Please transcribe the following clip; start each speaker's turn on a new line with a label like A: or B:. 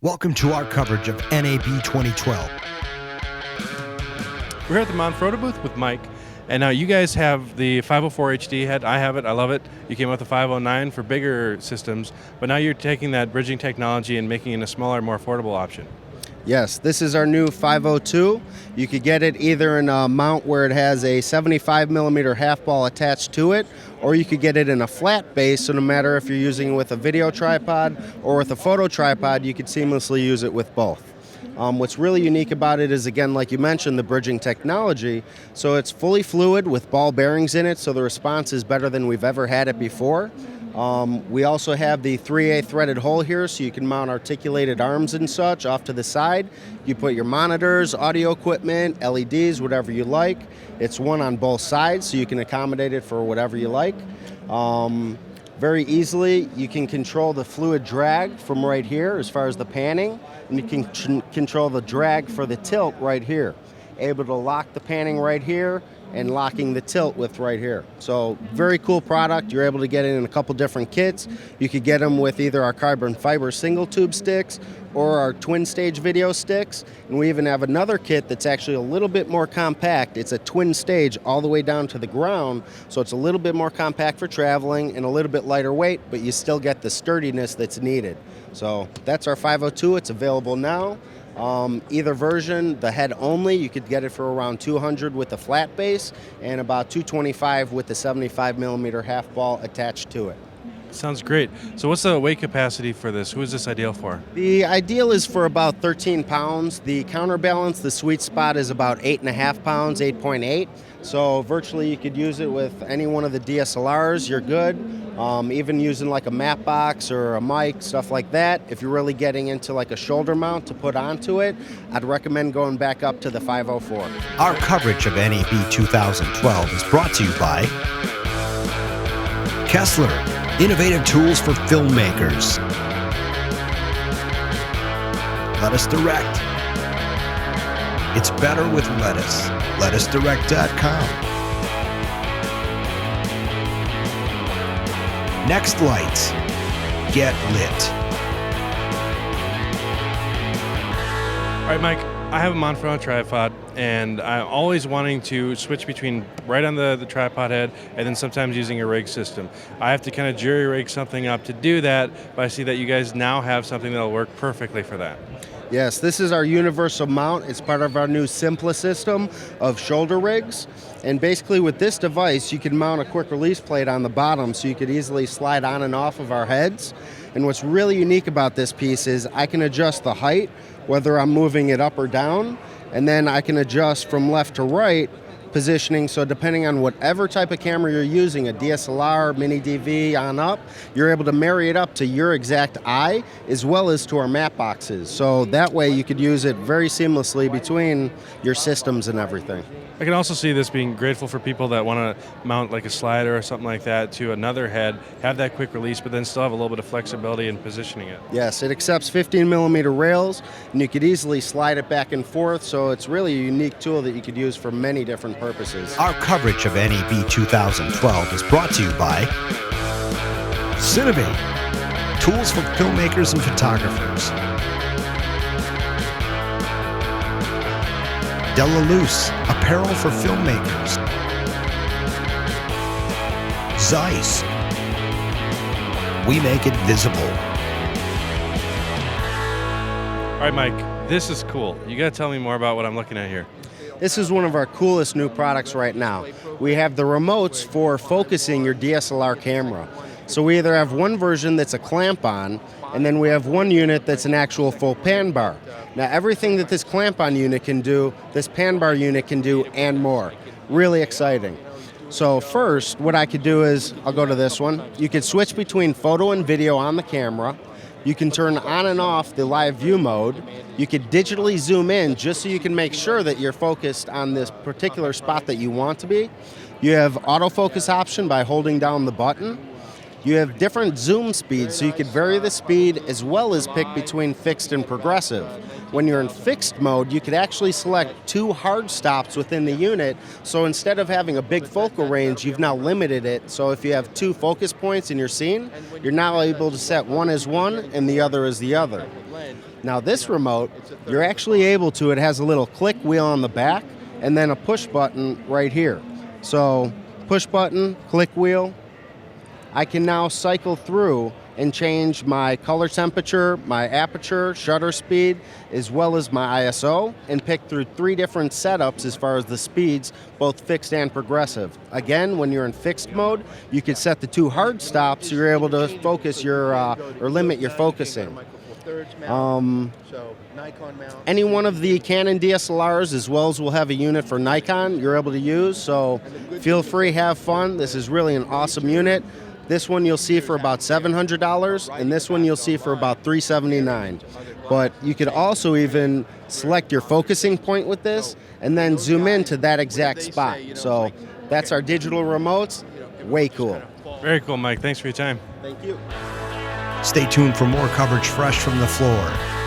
A: Welcome to our coverage of NAB 2012.
B: We're here at the Manfrotto booth with Mike, and now you guys have the 504 HD head. I have it, I love it. You came with the 509 for bigger systems, but now you're taking that bridging technology and making it a smaller, more affordable option.
C: Yes, this is our new 502. You could get it either in a mount where it has a 75mm half ball attached to it, or you could get it in a flat base, so no matter if you're using it with a video tripod or with a photo tripod, you could seamlessly use it with both. What's really unique about it is, again, like you mentioned, the bridging technology. So it's fully fluid with ball bearings in it, so the response is better than we've ever had it before. We also have the 3A threaded hole here, so you can mount articulated arms and such off to the side. You put your monitors, audio equipment, LEDs, whatever you like. It's one on both sides, so you can accommodate it for whatever you like. Very easily, you can control the fluid drag from right here as far as the panning, and you can control the drag for the tilt right here. Able to lock the panning right here and locking the tilt with right here. So very cool product. You're able to get it in a couple different kits. You could get them with either our carbon fiber single tube sticks or our twin stage video sticks. And we even have another kit that's actually a little bit more compact. It's a twin stage all the way down to the ground. So it's a little bit more compact for traveling and a little bit lighter weight, but you still get the sturdiness that's needed. So that's our 502. It's available now. Either version, the head only, you could get it for around $200 with the flat base and about $225 with the 75mm half ball attached to it.
B: Sounds great. So what's the weight capacity for this? Who is this ideal for?
C: The ideal is for about 13 pounds. The counterbalance, the sweet spot is about 8.5 pounds, 8.8. So virtually you could use it with any one of the DSLRs, you're good. Even using like a map box or a mic, stuff like that. If you're really getting into like a shoulder mount to put onto it, I'd recommend going back up to the 504.
A: Our coverage of NAB 2012 is brought to you by Kessler, innovative tools for filmmakers. Lettuce Direct. It's better with lettuce. LettuceDirect.com. Next Lights. Get lit.
B: All right, Mike, I have a Manfrotto tripod, and I'm always wanting to switch between right on the tripod head and then sometimes using a rig system. I have to kind of jury rig something up to do that, but I see that you guys now have something that'll work perfectly for that.
C: Yes, this is our universal mount. It's part of our new Sympla system of shoulder rigs. And basically with this device, you can mount a quick release plate on the bottom so you could easily slide on and off of our heads. And what's really unique about this piece is I can adjust the height, whether I'm moving it up or down, and then I can adjust from left to right positioning, so depending on whatever type of camera you're using, a DSLR, mini DV on up, you're able to marry it up to your exact eye as well as to our map boxes. So that way you could use it very seamlessly between your systems and everything.
B: I can also see this being grateful for people that want to mount like a slider or something like that to another head, have that quick release, but then still have a little bit of flexibility in positioning it.
C: Yes, it accepts 15mm rails, and you could easily slide it back and forth, so it's really a unique tool that you could use for many different purposes.
A: Our coverage of NAB 2012 is brought to you by Cinovate, tools for filmmakers and photographers. Delaluz, apparel for filmmakers. Zeiss, we make it visible.
B: All right, Mike, this is cool. You got to tell me more about what I'm looking at here.
C: This is one of our coolest new products right now. We have the remotes for focusing your DSLR camera. So we either have one version that's a clamp on, and then we have one unit that's an actual full pan bar. Now everything that this clamp on unit can do, this pan bar unit can do and more. Really exciting. So first, what I could do is, I'll go to this one. You could switch between photo and video on the camera. You can turn on and off the live view mode. You could digitally zoom in just so you can make sure that you're focused on this particular spot that you want to be. You have autofocus option by holding down the button. You have different zoom speeds, so you could vary the speed as well as pick between fixed and progressive. When you're in fixed mode, you could actually select 2 hard stops within the unit, so instead of having a big focal range, you've now limited it, so if you have 2 focus points in your scene, you're now able to set one as one and the other as the other. Now this remote, you're actually able to, it has a little click wheel on the back and then a push button right here. So push button, click wheel. I can now cycle through and change my color temperature, my aperture, shutter speed, as well as my ISO, and pick through 3 different setups as far as the speeds, both fixed and progressive. Again, when you're in fixed mode, you can set the 2 hard stops so you're able to focus your, or limit your focusing. Any one of the Canon DSLRs, as well as we'll have a unit for Nikon, you're able to use, so feel free, have fun. This is really an awesome unit. This one you'll see for about $700, and this one you'll see for about $379. But you could also even select your focusing point with this, and then zoom in to that exact spot. So that's our digital remotes. Way cool.
B: Very cool, Mike. Thanks for your time.
C: Thank you.
A: Stay tuned for more coverage fresh from the floor.